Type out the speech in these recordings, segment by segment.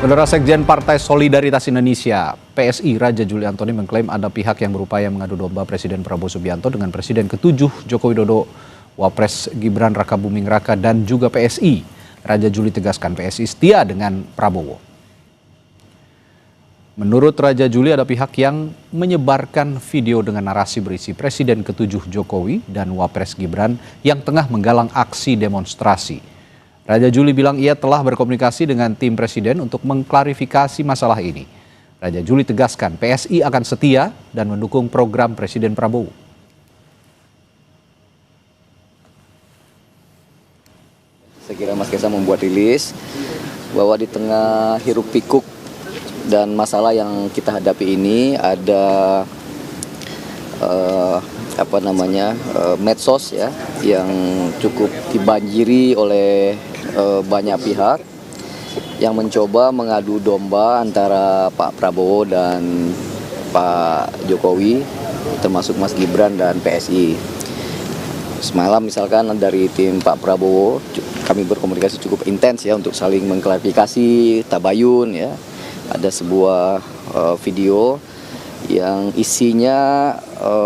Saudara Sekjen Partai Solidaritas Indonesia, PSI, Raja Juli Antoni mengklaim ada pihak yang berupaya mengadu domba Presiden Prabowo Subianto dengan Presiden ke-7 Joko Widodo, Wapres Gibran Rakabuming Raka dan juga PSI. Raja Juli tegaskan PSI setia dengan Prabowo. Menurut Raja Juli ada pihak yang menyebarkan video dengan narasi berisi Presiden ke-7 Jokowi dan Wapres Gibran yang tengah menggalang aksi demonstrasi. Raja Juli bilang ia telah berkomunikasi dengan tim Presiden untuk mengklarifikasi masalah ini. Raja Juli tegaskan PSI akan setia dan mendukung program Presiden Prabowo. Saya kira Mas Kaisang membuat rilis bahwa di tengah hiruk pikuk dan masalah yang kita hadapi ini ada medsos ya yang cukup dibanjiri oleh banyak pihak yang mencoba mengadu domba antara Pak Prabowo dan Pak Jokowi, termasuk Mas Gibran dan PSI. Semalam misalkan dari tim Pak Prabowo kami berkomunikasi cukup intens ya untuk saling mengklarifikasi tabayun ya. Ada sebuah video yang isinya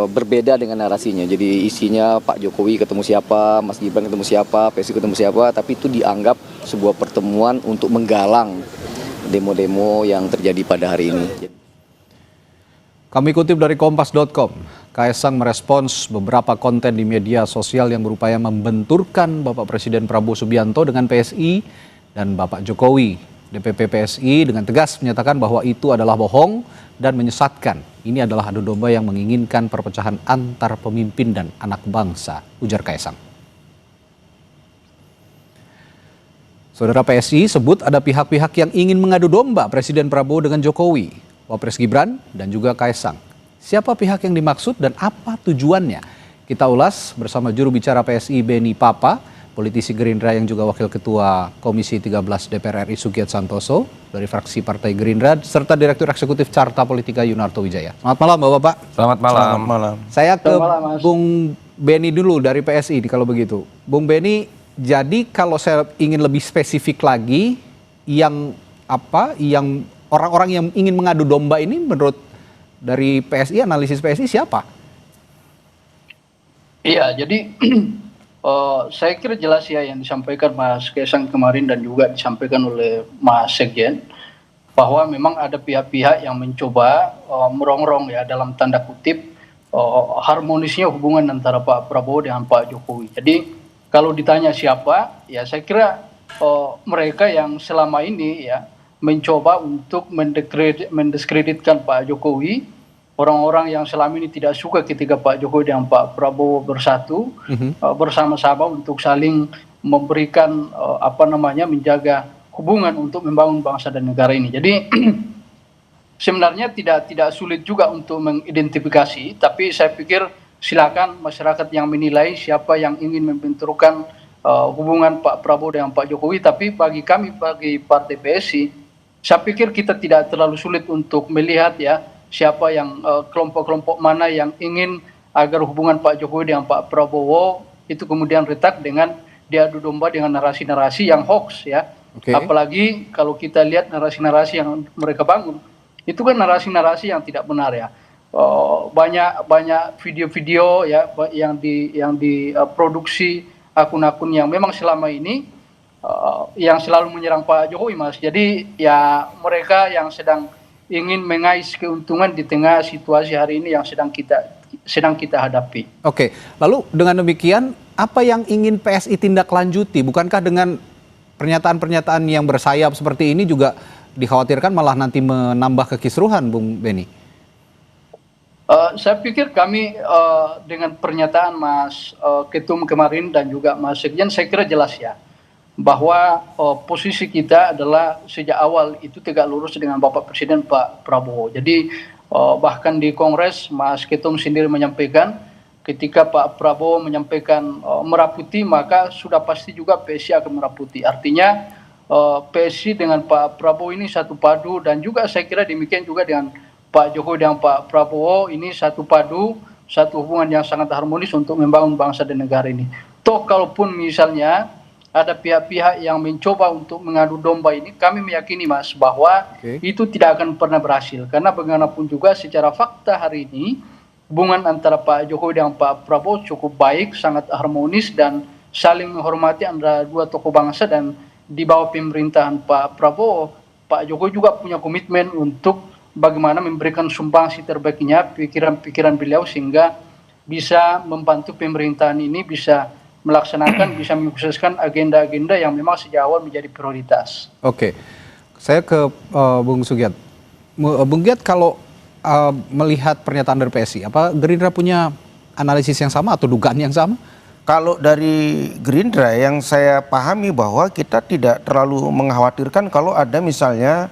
berbeda dengan narasinya. Jadi isinya Pak Jokowi ketemu siapa, Mas Gibran ketemu siapa, PSI ketemu siapa, tapi itu dianggap sebuah pertemuan untuk menggalang demo-demo yang terjadi pada hari ini. Kami kutip dari Kompas.com, Kaisang merespons beberapa konten di media sosial yang berupaya membenturkan Bapak Presiden Prabowo Subianto dengan PSI dan Bapak Jokowi. DPP PSI dengan tegas menyatakan bahwa itu adalah bohong dan menyesatkan. Ini adalah adu domba yang menginginkan perpecahan antar pemimpin dan anak bangsa, ujar Kaisang. Saudara PSI sebut ada pihak-pihak yang ingin mengadu domba Presiden Prabowo dengan Jokowi, Wapres Gibran dan juga Kaisang. Siapa pihak yang dimaksud dan apa tujuannya? Kita ulas bersama juru bicara PSI Beni Papa, politisi Gerindra yang juga Wakil Ketua Komisi 13 DPR RI Sugiat Santoso dari fraksi Partai Gerindra, serta Direktur Eksekutif Carta Politika Yunarto Wijaya. Selamat malam Bapak-Bapak. Selamat malam. Selamat malam. Saya ke Bung Beni dulu dari PSI kalau begitu. Bung Beni, jadi kalau saya ingin lebih spesifik lagi, yang orang-orang yang ingin mengadu domba ini menurut dari PSI, analisis PSI siapa? Iya, jadi saya kira jelas ya yang disampaikan Mas Kaisang kemarin dan juga disampaikan oleh Mas Sekjen bahwa memang ada pihak-pihak yang mencoba merongrong ya dalam tanda kutip harmonisnya hubungan antara Pak Prabowo dengan Pak Jokowi. Jadi kalau ditanya siapa, ya saya kira mereka yang selama ini ya mencoba untuk mendiskreditkan Pak Jokowi. Orang-orang yang selama ini tidak suka ketika Pak Jokowi dan Pak Prabowo bersatu bersama-sama untuk saling memberikan menjaga hubungan untuk membangun bangsa dan negara ini. Jadi sebenarnya tidak sulit juga untuk mengidentifikasi, tapi saya pikir silakan masyarakat yang menilai siapa yang ingin membenturkan hubungan Pak Prabowo dengan Pak Jokowi. Tapi bagi kami, bagi Partai PSI, saya pikir kita tidak terlalu sulit untuk melihat ya siapa yang kelompok-kelompok mana yang ingin agar hubungan Pak Jokowi dengan Pak Prabowo itu kemudian retak dengan diadu domba dengan narasi-narasi yang hoax ya. Okay. Apalagi kalau kita lihat narasi-narasi yang mereka bangun itu kan narasi-narasi yang tidak benar ya. Banyak video-video ya yang diproduksi akun-akun yang memang selama ini yang selalu menyerang Pak Jokowi, Mas. Jadi ya mereka yang sedang ingin mengais keuntungan di tengah situasi hari ini yang sedang kita hadapi. Oke, lalu dengan demikian apa yang ingin PSI tindak lanjuti? Bukankah dengan pernyataan-pernyataan yang bersayap seperti ini juga dikhawatirkan malah nanti menambah kekisruhan, Bung Beni? Saya pikir kami dengan pernyataan Mas Ketum kemarin dan juga Mas Sekjen, saya kira jelas ya bahwa posisi kita adalah sejak awal itu tegak lurus dengan Bapak Presiden Pak Prabowo. Jadi bahkan di Kongres Mas Ketum sendiri menyampaikan ketika Pak Prabowo menyampaikan meraputi, maka sudah pasti juga PSI akan meraputi. Artinya PSI dengan Pak Prabowo ini satu padu, dan juga saya kira demikian juga dengan Pak Jokowi dan Pak Prabowo ini satu padu, satu hubungan yang sangat harmonis untuk membangun bangsa dan negara ini. Toh kalaupun misalnya ada pihak-pihak yang mencoba untuk mengadu domba ini, kami meyakini Mas bahwa itu tidak akan pernah berhasil. Karena bagaimanapun juga secara fakta hari ini, hubungan antara Pak Jokowi dan Pak Prabowo cukup baik, sangat harmonis dan saling menghormati antara dua tokoh bangsa. Dan di bawah pemerintahan Pak Prabowo, Pak Jokowi juga punya komitmen untuk bagaimana memberikan sumbangsi terbaiknya pikiran-pikiran beliau sehingga bisa membantu pemerintahan ini bisa melaksanakan, bisa mensukseskan agenda-agenda yang memang sejak awal menjadi prioritas. Oke, saya ke Bung Sugiat. Bung Giat, kalau melihat pernyataan dari PSI, apa Gerindra punya analisis yang sama atau dugaan yang sama? Kalau dari Gerindra yang saya pahami bahwa kita tidak terlalu mengkhawatirkan kalau ada misalnya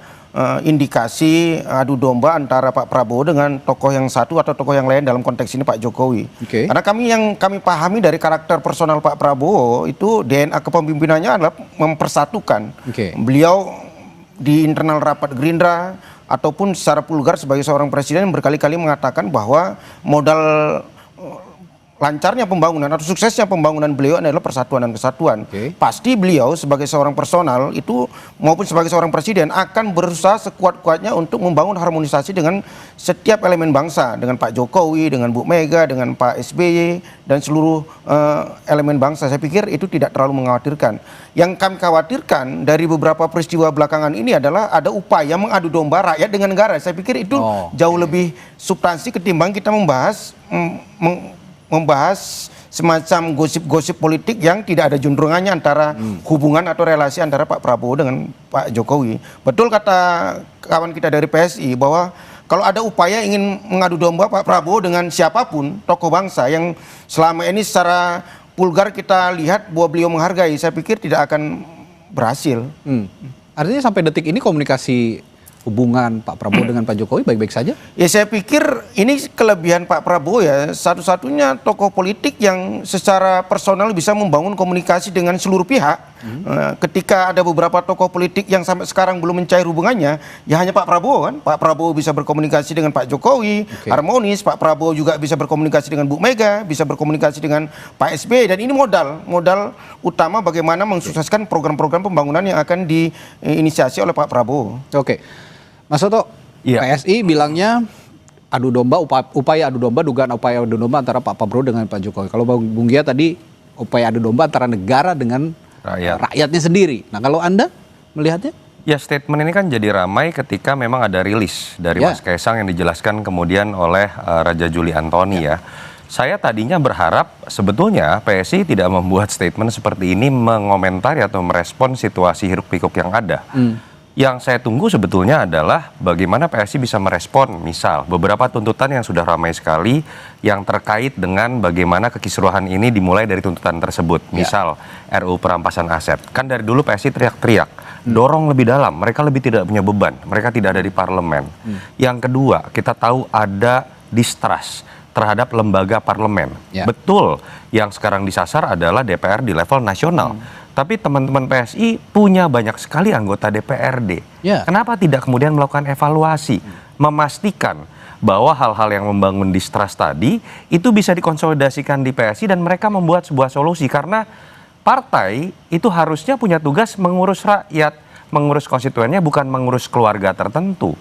indikasi adu domba antara Pak Prabowo dengan tokoh yang satu atau tokoh yang lain, dalam konteks ini Pak Jokowi. Karena kami pahami dari karakter personal Pak Prabowo itu DNA kepemimpinannya adalah mempersatukan. Beliau di internal rapat Gerindra ataupun secara vulgar sebagai seorang presiden berkali-kali mengatakan bahwa modal lancarnya pembangunan atau suksesnya pembangunan beliau adalah persatuan dan kesatuan. Pasti beliau sebagai seorang personal itu maupun sebagai seorang presiden akan berusaha sekuat-kuatnya untuk membangun harmonisasi dengan setiap elemen bangsa, dengan Pak Jokowi, dengan Bu Mega, dengan Pak SBY dan seluruh elemen bangsa. Saya pikir itu tidak terlalu mengkhawatirkan. Yang kami khawatirkan dari beberapa peristiwa belakangan ini adalah ada upaya mengadu domba rakyat dengan negara. Saya pikir itu jauh lebih substansi ketimbang kita membahas semacam gosip-gosip politik yang tidak ada juntrungannya antara hubungan atau relasi antara Pak Prabowo dengan Pak Jokowi. Betul kata kawan kita dari PSI bahwa kalau ada upaya ingin mengadu domba Pak Prabowo dengan siapapun tokoh bangsa yang selama ini secara vulgar kita lihat bahwa beliau menghargai, saya pikir tidak akan berhasil. Artinya sampai detik ini komunikasi hubungan Pak Prabowo dengan Pak Jokowi baik-baik saja? Ya, saya pikir ini kelebihan Pak Prabowo ya, satu-satunya tokoh politik yang secara personal bisa membangun komunikasi dengan seluruh pihak. Ketika ada beberapa tokoh politik yang sampai sekarang belum mencair hubungannya, ya hanya Pak Prabowo kan. Pak Prabowo bisa berkomunikasi dengan Pak Jokowi, harmonis. Pak Prabowo juga bisa berkomunikasi dengan Bu Mega, bisa berkomunikasi dengan Pak SBY, dan ini modal utama bagaimana mensukseskan program-program pembangunan yang akan diinisiasi oleh Pak Prabowo. Mas Soto, PSI bilangnya adu domba, upaya adu domba, dugaan upaya adu domba antara Pak Prabowo dengan Pak Jokowi. Kalau Bung Giat tadi upaya adu domba antara negara dengan rakyatnya sendiri. Nah, kalau Anda melihatnya? Ya, statement ini kan jadi ramai ketika memang ada rilis dari Mas Kaisang yang dijelaskan kemudian oleh Raja Juli Antoni ya. Saya tadinya berharap sebetulnya PSI tidak membuat statement seperti ini mengomentari atau merespon situasi hiruk-pikuk yang ada. Yang saya tunggu sebetulnya adalah bagaimana PSI bisa merespon misal beberapa tuntutan yang sudah ramai sekali yang terkait dengan bagaimana kekisruhan ini dimulai dari tuntutan tersebut. Misal RUU perampasan aset. Kan dari dulu PSI teriak-teriak, dorong lebih dalam, mereka lebih tidak punya beban, mereka tidak ada di parlemen. Yang kedua, kita tahu ada distrust terhadap lembaga parlemen. Betul, yang sekarang disasar adalah DPR di level nasional. Tapi teman-teman PSI punya banyak sekali anggota DPRD. Kenapa tidak kemudian melakukan evaluasi, memastikan bahwa hal-hal yang membangun distrust tadi itu bisa dikonsolidasikan di PSI dan mereka membuat sebuah solusi, karena partai itu harusnya punya tugas mengurus rakyat, mengurus konstituennya, bukan mengurus keluarga tertentu.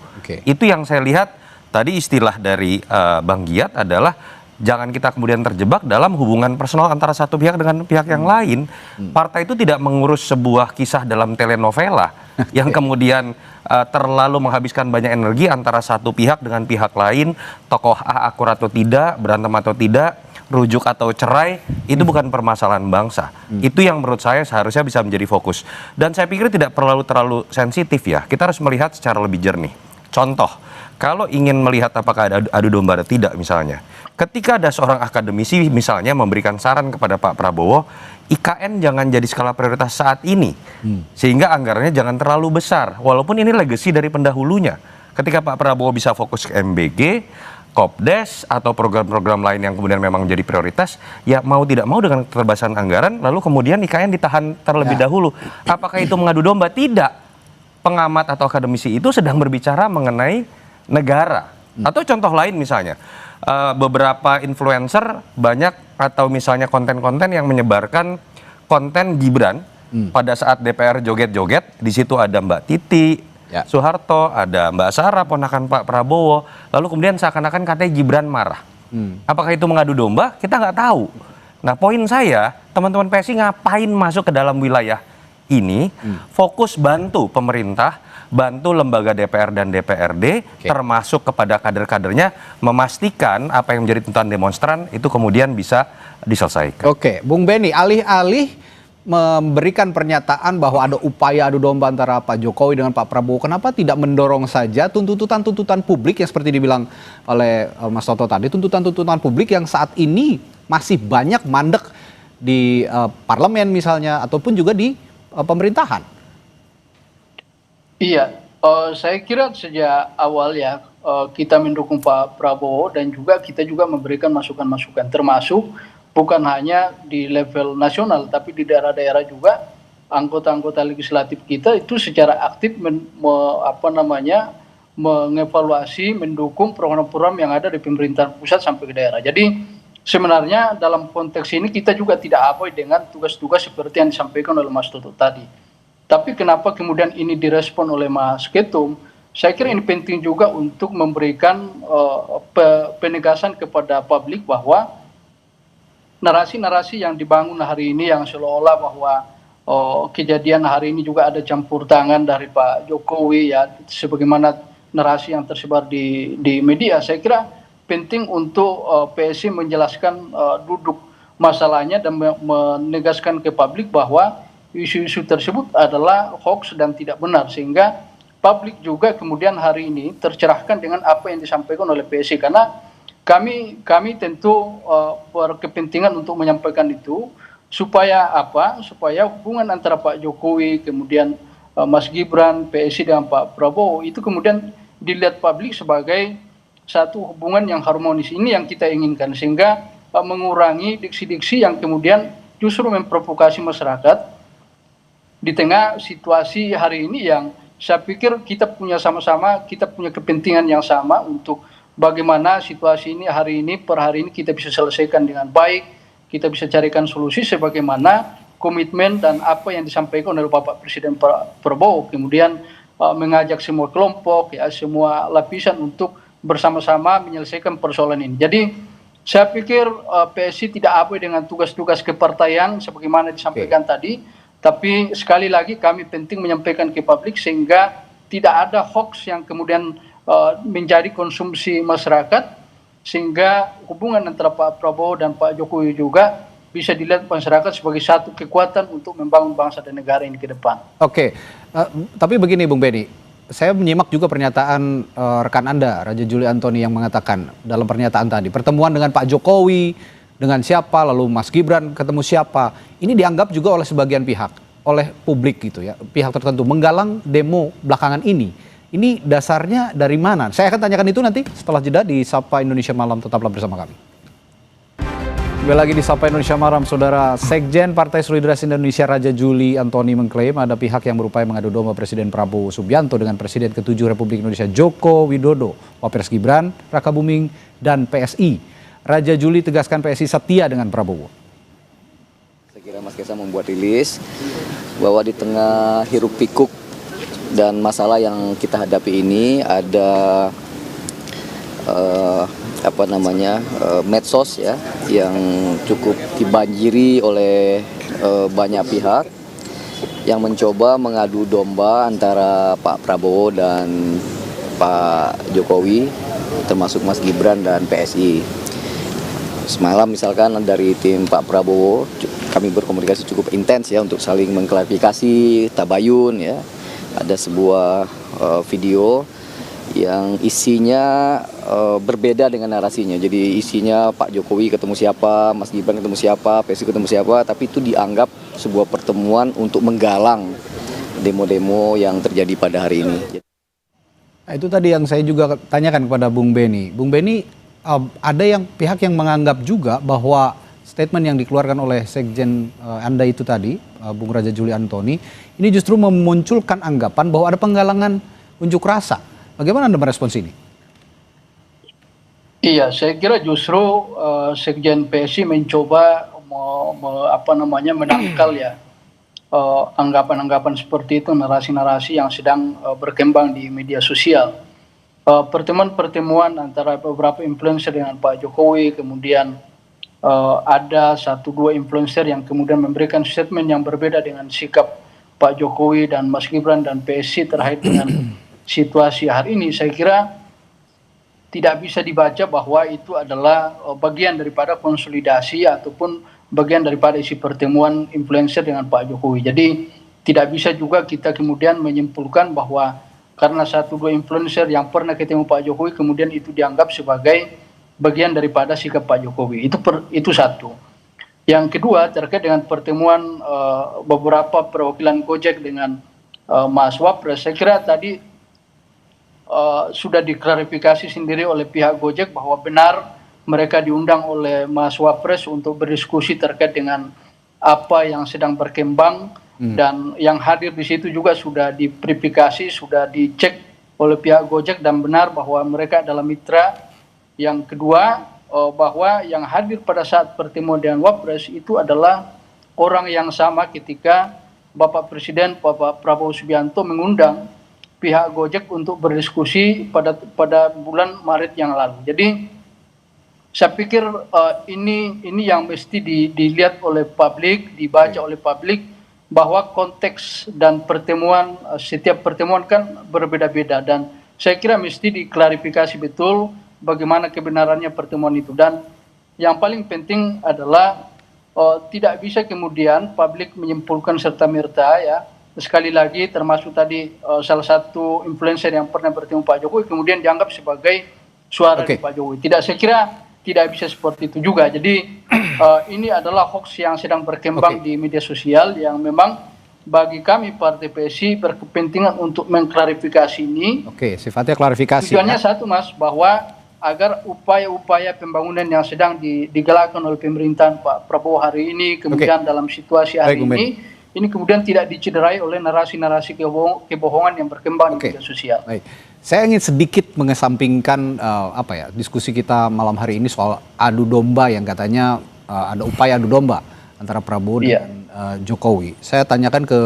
Itu yang saya lihat tadi istilah dari Bang Giat adalah jangan kita kemudian terjebak dalam hubungan personal antara satu pihak dengan pihak yang lain. Partai itu tidak mengurus sebuah kisah dalam telenovela yang kemudian terlalu menghabiskan banyak energi antara satu pihak dengan pihak lain. Tokoh A akur atau tidak, berantem atau tidak, rujuk atau cerai, itu bukan permasalahan bangsa. Itu yang menurut saya seharusnya bisa menjadi fokus. Dan saya pikir tidak terlalu sensitif ya. Kita harus melihat secara lebih jernih. Contoh, kalau ingin melihat apakah ada adu domba atau tidak misalnya, ketika ada seorang akademisi misalnya memberikan saran kepada Pak Prabowo, IKN jangan jadi skala prioritas saat ini, sehingga anggarannya jangan terlalu besar, walaupun ini legacy dari pendahulunya. Ketika Pak Prabowo bisa fokus ke MBG, Kopdes, atau program-program lain yang kemudian memang jadi prioritas, ya mau tidak mau dengan keterbatasan anggaran, lalu kemudian IKN ditahan terlebih dahulu. Apakah itu mengadu domba? Tidak. Pengamat atau akademisi itu sedang berbicara mengenai negara. Atau contoh lain misalnya, beberapa influencer banyak atau misalnya konten-konten yang menyebarkan konten Gibran Pada saat DPR joget-joget, di situ ada Mbak Titi Ya. Soeharto, ada Mbak Sarah, ponakan Pak Prabowo, lalu kemudian seakan-akan katanya Gibran marah. Apakah itu mengadu domba? Kita nggak tahu. Nah, poin saya, teman-teman PSI ngapain masuk ke dalam wilayah ini? Fokus bantu pemerintah, bantu lembaga DPR dan DPRD, termasuk kepada kader-kadernya, memastikan apa yang menjadi tuntutan demonstran itu kemudian bisa diselesaikan. Oke, Bung Benny, alih-alih memberikan pernyataan bahwa ada upaya adu domba antara Pak Jokowi dengan Pak Prabowo, kenapa tidak mendorong saja tuntutan-tuntutan publik yang seperti dibilang oleh Mas Toto tadi, tuntutan-tuntutan publik yang saat ini masih banyak mandek di parlemen misalnya, ataupun juga di pemerintahan? Iya, saya kira sejak awal ya kita mendukung Pak Prabowo dan juga kita juga memberikan masukan-masukan, termasuk bukan hanya di level nasional tapi di daerah-daerah juga anggota-anggota legislatif kita itu secara aktif mengevaluasi, mendukung program-program yang ada di pemerintahan pusat sampai ke daerah. Jadi sebenarnya dalam konteks ini kita juga tidak abai dengan tugas-tugas seperti yang disampaikan oleh Mas Toto tadi. Tapi kenapa kemudian ini direspon oleh Mas Ketum? Saya kira ini penting juga untuk memberikan penegasan kepada publik bahwa narasi-narasi yang dibangun hari ini yang seolah-olah bahwa kejadian hari ini juga ada campur tangan dari Pak Jokowi ya, sebagaimana narasi yang tersebar di media. Saya kira penting untuk PSI menjelaskan duduk masalahnya dan menegaskan ke publik bahwa isu-isu tersebut adalah hoax dan tidak benar, sehingga publik juga kemudian hari ini tercerahkan dengan apa yang disampaikan oleh PSI, karena kami tentu berkepentingan untuk menyampaikan itu supaya hubungan antara Pak Jokowi kemudian Mas Gibran, PSI dengan Pak Prabowo itu kemudian dilihat publik sebagai satu hubungan yang harmonis. Ini yang kita inginkan, sehingga mengurangi diksi-diksi yang kemudian justru memprovokasi masyarakat di tengah situasi hari ini yang saya pikir kita punya kepentingan yang sama untuk bagaimana situasi ini per hari ini kita bisa selesaikan dengan baik, kita bisa carikan solusi sebagaimana komitmen dan apa yang disampaikan oleh Bapak Presiden Prabowo, kemudian mengajak semua kelompok, ya, semua lapisan untuk bersama-sama menyelesaikan persoalan ini. Jadi saya pikir PSI tidak abai dengan tugas-tugas kepartaian sebagaimana disampaikan tadi. Tapi sekali lagi kami penting menyampaikan ke publik sehingga tidak ada hoax yang kemudian menjadi konsumsi masyarakat, sehingga hubungan antara Pak Prabowo dan Pak Jokowi juga bisa dilihat masyarakat sebagai satu kekuatan untuk membangun bangsa dan negara ini ke depan. Oke, tapi begini Bung Benny, saya menyimak juga pernyataan rekan Anda, Raja Juli Antoni, yang mengatakan dalam pernyataan tadi, pertemuan dengan Pak Jokowi, dengan siapa, lalu Mas Gibran ketemu siapa, ini dianggap juga oleh sebagian pihak, oleh publik gitu ya, pihak tertentu menggalang demo belakangan ini. Ini dasarnya dari mana? Saya akan tanyakan itu nanti setelah jeda di Sapa Indonesia Malam, tetaplah bersama kami. Kembali lagi di Sapa Indonesia Malam, Saudara. Sekjen Partai Solidaritas Indonesia Raja Juli Antoni mengklaim ada pihak yang berupaya mengadu domba Presiden Prabowo Subianto dengan Presiden ke-7 Republik Indonesia Joko Widodo, Wapres Gibran, Raka Buming, dan PSI. Raja Juli tegaskan PSI setia dengan Prabowo. Saya kira Mas Kaisang membuat rilis bahwa di tengah hiruk pikuk dan masalah yang kita hadapi ini ada medsos ya yang cukup dibanjiri oleh banyak pihak yang mencoba mengadu domba antara Pak Prabowo dan Pak Jokowi, termasuk Mas Gibran dan PSI. Semalam misalkan dari tim Pak Prabowo kami berkomunikasi cukup intens ya untuk saling mengklarifikasi tabayun ya. Ada sebuah video yang isinya berbeda dengan narasinya. Jadi isinya Pak Jokowi ketemu siapa, Mas Gibran ketemu siapa, PSI ketemu siapa, tapi itu dianggap sebuah pertemuan untuk menggalang demo-demo yang terjadi pada hari ini. Nah, itu tadi yang saya juga tanyakan kepada Bung Benny. Bung Benny, ada pihak yang menganggap juga bahwa statement yang dikeluarkan oleh Sekjen Anda itu tadi, Bung Raja Juli Antoni, ini justru memunculkan anggapan bahwa ada penggalangan unjuk rasa. Bagaimana Anda merespons ini? Iya, saya kira justru Sekjen PSI mencoba menangkal ya anggapan-anggapan seperti itu, narasi-narasi yang sedang berkembang di media sosial. Pertemuan-pertemuan antara beberapa influencer dengan Pak Jokowi, kemudian ada 1-2 influencer yang kemudian memberikan statement yang berbeda dengan sikap Pak Jokowi dan Mas Gibran dan PSI terkait dengan situasi hari ini. Saya kira tidak bisa dibaca bahwa itu adalah bagian daripada konsolidasi ataupun bagian daripada isi pertemuan influencer dengan Pak Jokowi. Jadi tidak bisa juga kita kemudian menyimpulkan bahwa karena 1-2 influencer yang pernah ketemu Pak Jokowi kemudian itu dianggap sebagai bagian daripada sikap Pak Jokowi. Itu satu. Yang kedua terkait dengan pertemuan beberapa perwakilan Gojek dengan Mas Wapres, saya kira tadi sudah diklarifikasi sendiri oleh pihak Gojek bahwa benar mereka diundang oleh Mas Wapres untuk berdiskusi terkait dengan apa yang sedang berkembang dan yang hadir di situ juga sudah diverifikasi, sudah dicek oleh pihak Gojek dan benar bahwa mereka adalah mitra. Yang kedua bahwa yang hadir pada saat pertemuan dengan Wapres itu adalah orang yang sama ketika Bapak Presiden Bapak Prabowo Subianto mengundang pihak Gojek untuk berdiskusi pada bulan Maret yang lalu. Jadi saya pikir ini yang mesti dilihat oleh publik, dibaca oleh publik, bahwa konteks dan pertemuan, setiap pertemuan kan berbeda-beda dan saya kira mesti diklarifikasi betul bagaimana kebenarannya pertemuan itu. Dan yang paling penting adalah tidak bisa kemudian publik menyimpulkan serta-merta ya. Sekali lagi termasuk tadi salah satu influencer yang pernah bertemu Pak Jokowi kemudian dianggap sebagai suara dari Pak Jokowi. Saya kira tidak bisa seperti itu juga. Jadi ini adalah hoax yang sedang berkembang di media sosial yang memang bagi kami Partai PSI berkepentingan untuk mengklarifikasi ini. Oke, sifatnya klarifikasi. Tujuannya satu Mas, bahwa agar upaya-upaya pembangunan yang sedang digalakkan oleh pemerintahan Pak Prabowo hari ini, kemudian dalam situasi hari ini kemudian tidak dicederai oleh narasi-narasi kebohongan yang berkembang di media sosial. Baik. Saya ingin sedikit mengesampingkan diskusi kita malam hari ini soal adu domba yang katanya ada upaya adu domba antara Prabowo dan Jokowi. Saya tanyakan ke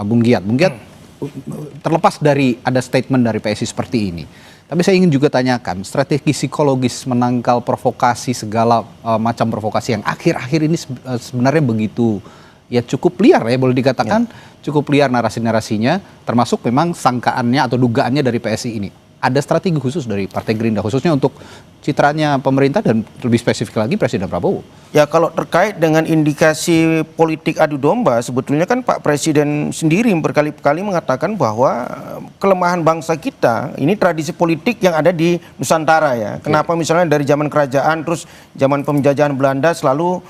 Bung Giat. Bung Giat, terlepas dari ada statement dari PSI seperti ini, tapi saya ingin juga tanyakan strategi psikologis menangkal provokasi segala macam provokasi yang akhir-akhir ini sebenarnya begitu cukup liar ya, boleh dikatakan cukup liar narasi-narasinya, termasuk memang sangkaannya atau dugaannya dari PSI ini. Ada strategi khusus dari Partai Gerindra khususnya untuk citranya pemerintah dan lebih spesifik lagi Presiden Prabowo? Ya, kalau terkait dengan indikasi politik adu domba, sebetulnya kan Pak Presiden sendiri berkali-kali mengatakan bahwa kelemahan bangsa kita ini tradisi politik yang ada di Nusantara ya. Kenapa misalnya dari zaman kerajaan terus zaman penjajahan Belanda selalu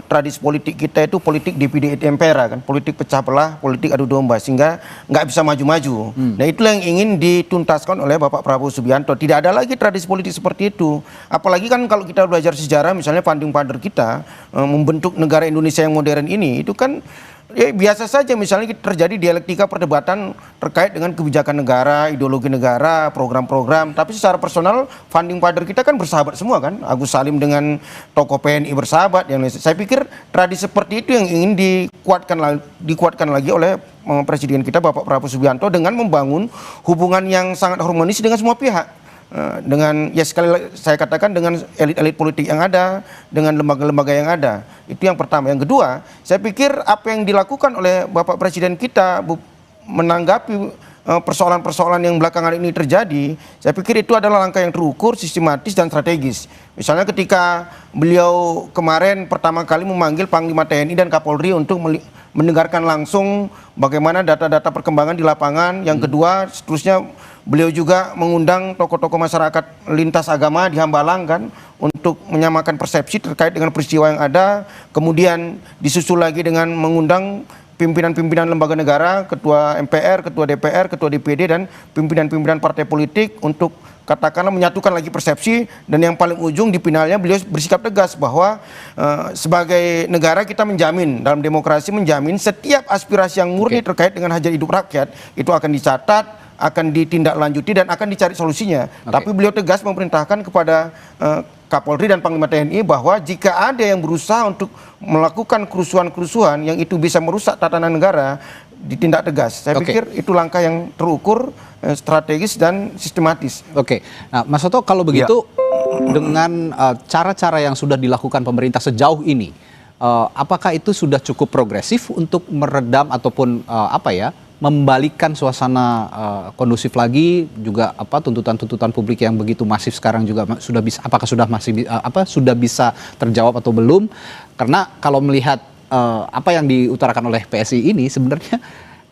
tradisi politik kita itu politik divide et impera kan, politik pecah belah, politik adu domba sehingga nggak bisa maju-maju. Nah, itulah yang ingin dituntaskan oleh Bapak Prabowo Subianto. Tidak ada lagi tradisi politik seperti itu. Apalagi kan kalau kita belajar sejarah misalnya founding father kita membentuk negara Indonesia yang modern ini itu kan biasa saja misalnya terjadi dialektika perdebatan terkait dengan kebijakan negara, ideologi negara, program-program, tapi secara personal founding father kita kan bersahabat semua kan. Agus Salim dengan tokoh PNI bersahabat yang saya pikir tradisi seperti itu yang ingin dikuatkan lagi oleh Presiden kita Bapak Prabowo Subianto dengan membangun hubungan yang sangat harmonis dengan semua pihak. Dengan sekali saya katakan dengan elit-elit politik yang ada, dengan lembaga-lembaga yang ada. Itu yang pertama. Yang kedua, saya pikir apa yang dilakukan oleh Bapak Presiden kita menanggapi persoalan-persoalan yang belakangan ini terjadi, saya pikir itu adalah langkah yang terukur, sistematis dan strategis. Misalnya ketika beliau kemarin pertama kali memanggil Panglima TNI dan Kapolri untuk mendengarkan langsung bagaimana data-data perkembangan di lapangan. Yang kedua, seterusnya beliau juga mengundang tokoh-tokoh masyarakat lintas agama di Hambalang kan untuk menyamakan persepsi terkait dengan peristiwa yang ada. Kemudian disusul lagi dengan mengundang pimpinan-pimpinan lembaga negara, ketua MPR, ketua DPR, ketua DPD dan pimpinan-pimpinan partai politik untuk katakanlah menyatukan lagi persepsi. Dan yang paling ujung di finalnya beliau bersikap tegas bahwa sebagai negara kita menjamin dalam demokrasi, menjamin setiap aspirasi yang murni terkait dengan hajat hidup rakyat itu akan dicatat, akan ditindaklanjuti dan akan dicari solusinya. Tapi beliau tegas memerintahkan kepada Kapolri dan Panglima TNI bahwa jika ada yang berusaha untuk melakukan kerusuhan-kerusuhan yang itu bisa merusak tatanan negara, ditindak tegas. Saya pikir itu langkah yang terukur, strategis dan sistematis. Oke, nah Mas Toto kalau begitu dengan cara-cara yang sudah dilakukan pemerintah sejauh ini, apakah itu sudah cukup progresif untuk meredam ataupun membalikan suasana kondusif lagi, juga tuntutan-tuntutan publik yang begitu masif sekarang juga sudah bisa, apakah sudah sudah bisa terjawab atau belum? Karena kalau melihat apa yang diutarakan oleh PSI ini sebenarnya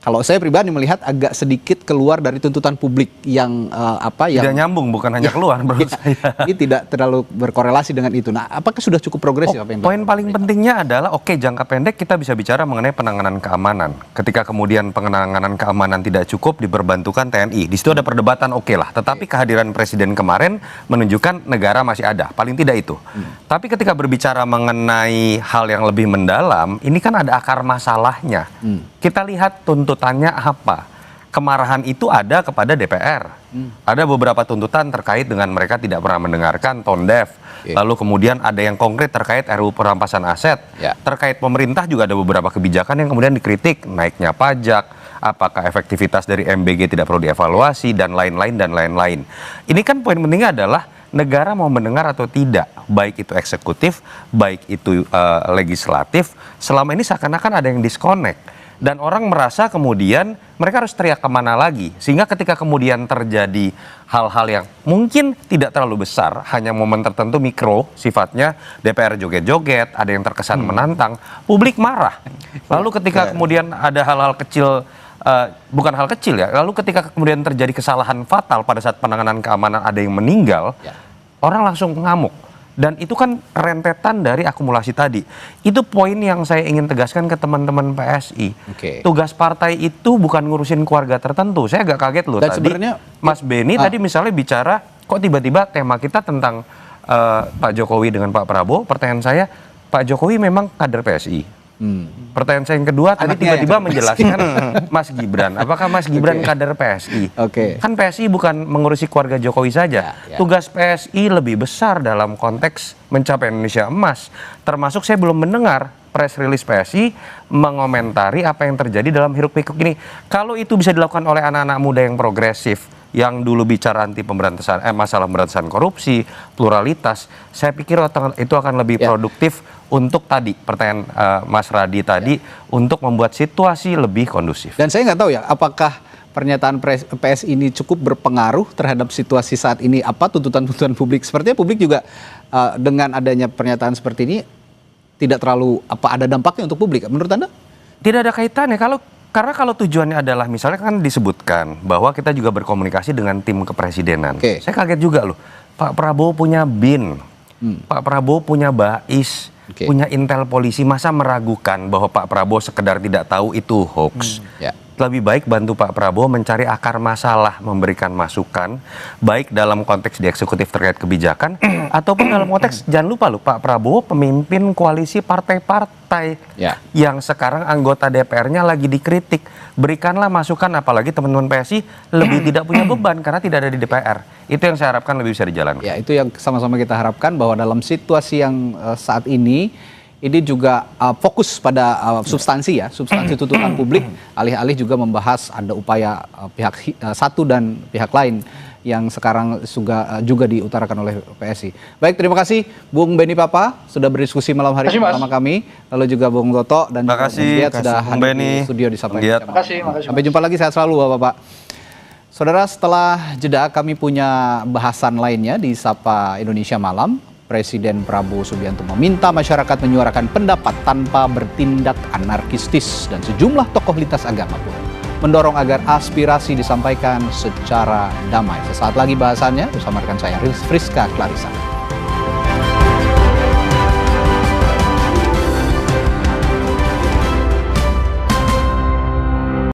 kalau saya pribadi melihat agak sedikit keluar dari tuntutan publik yang tidak nyambung, bukan hanya keluar menurut saya. Ini tidak terlalu berkorelasi dengan itu. Nah, apakah sudah cukup progresif apa yang poin paling pentingnya adalah jangka pendek kita bisa bicara mengenai penanganan keamanan. Ketika kemudian penanganan keamanan tidak cukup diperbantukan TNI. Di situ ada perdebatan lah. Tetapi kehadiran Presiden kemarin menunjukkan negara masih ada. Paling tidak itu. Tapi ketika berbicara mengenai hal yang lebih mendalam, ini kan ada akar masalahnya. Kita lihat tuntutannya apa. Kemarahan itu ada kepada DPR. Ada beberapa tuntutan terkait dengan mereka tidak pernah mendengarkan tone deaf. Lalu kemudian ada yang konkret terkait RUU perampasan aset. Terkait pemerintah juga ada beberapa kebijakan yang kemudian dikritik. Naiknya pajak, apakah efektivitas dari MBG tidak perlu dievaluasi, dan lain-lain dan lain-lain. Ini kan poin pentingnya adalah negara mau mendengar atau tidak, baik itu eksekutif, baik itu legislatif. Selama ini seakan-akan ada yang disconnect. Dan orang merasa kemudian mereka harus teriak kemana lagi. Sehingga ketika kemudian terjadi hal-hal yang mungkin tidak terlalu besar, hanya momen tertentu mikro sifatnya, DPR joget-joget, ada yang terkesan menantang, publik marah. Lalu ketika kemudian ada hal-hal kecil, bukan hal kecil ya, lalu ketika kemudian terjadi kesalahan fatal pada saat penanganan keamanan ada yang meninggal, orang langsung ngamuk. Dan itu kan rentetan dari akumulasi tadi. Itu poin yang saya ingin tegaskan ke teman-teman PSI. Tugas partai itu bukan ngurusin keluarga tertentu. Saya agak kaget loh tadi Mas Beni tadi misalnya bicara, kok tiba-tiba tema kita tentang Pak Jokowi dengan Pak Prabowo. Pertanyaan saya, Pak Jokowi memang kader PSI? Pertanyaan saya yang kedua, tadi tiba-tiba menjelaskan Mas Gibran. Apakah Mas Gibran kader PSI? Kan PSI bukan mengurusi keluarga Jokowi saja. Tugas PSI lebih besar dalam konteks mencapai Indonesia emas. Termasuk saya belum mendengar press release PSI mengomentari apa yang terjadi dalam hiruk-pikuk ini. Kalau itu bisa dilakukan oleh anak-anak muda yang progresif, yang dulu bicara anti pemberantasan masalah pemberantasan korupsi, pluralitas, saya pikir itu akan lebih produktif untuk tadi pertanyaan Mas Radi tadi untuk membuat situasi lebih kondusif. Dan saya nggak tahu ya apakah pernyataan PS ini cukup berpengaruh terhadap situasi saat ini, apa tuntutan-tuntutan publik. Sepertinya publik juga dengan adanya pernyataan seperti ini tidak terlalu ada dampaknya untuk publik. Menurut Anda? Tidak ada kaitannya karena kalau tujuannya adalah misalnya kan disebutkan bahwa kita juga berkomunikasi dengan tim kepresidenan. Saya kaget juga loh. Pak Prabowo punya BIN, Pak Prabowo punya BAIS, punya intel polisi, masa meragukan bahwa Pak Prabowo sekedar tidak tahu itu hoax. Lebih baik bantu Pak Prabowo mencari akar masalah, memberikan masukan, baik dalam konteks di eksekutif terkait kebijakan, ataupun dalam konteks, jangan lupa loh, Pak Prabowo pemimpin koalisi partai-partai yang sekarang anggota DPR-nya lagi dikritik. Berikanlah masukan, apalagi teman-teman PSI lebih tidak punya beban karena tidak ada di DPR. Itu yang saya harapkan lebih bisa dijalankan. Ya, itu yang sama-sama kita harapkan, bahwa dalam situasi yang saat ini juga fokus pada substansi tuntutan publik, alih-alih juga membahas ada upaya pihak satu dan pihak lain yang sekarang juga diutarakan oleh PSI. Baik, terima kasih Bung Beni Papa sudah berdiskusi malam hari ini bersama kami, lalu juga Bung Toto dan Bung Giat sudah hadir di studio di Sapa. Sampai jumpa lagi, sehat selalu Bapak-Bapak. Saudara, setelah jeda kami punya bahasan lainnya di Sapa Indonesia Malam. Presiden Prabowo Subianto meminta masyarakat menyuarakan pendapat tanpa bertindak anarkistis, dan sejumlah tokoh lintas agama pun mendorong agar aspirasi disampaikan secara damai. Sesaat lagi bahasannya bersama rekan saya Friska Clarissa.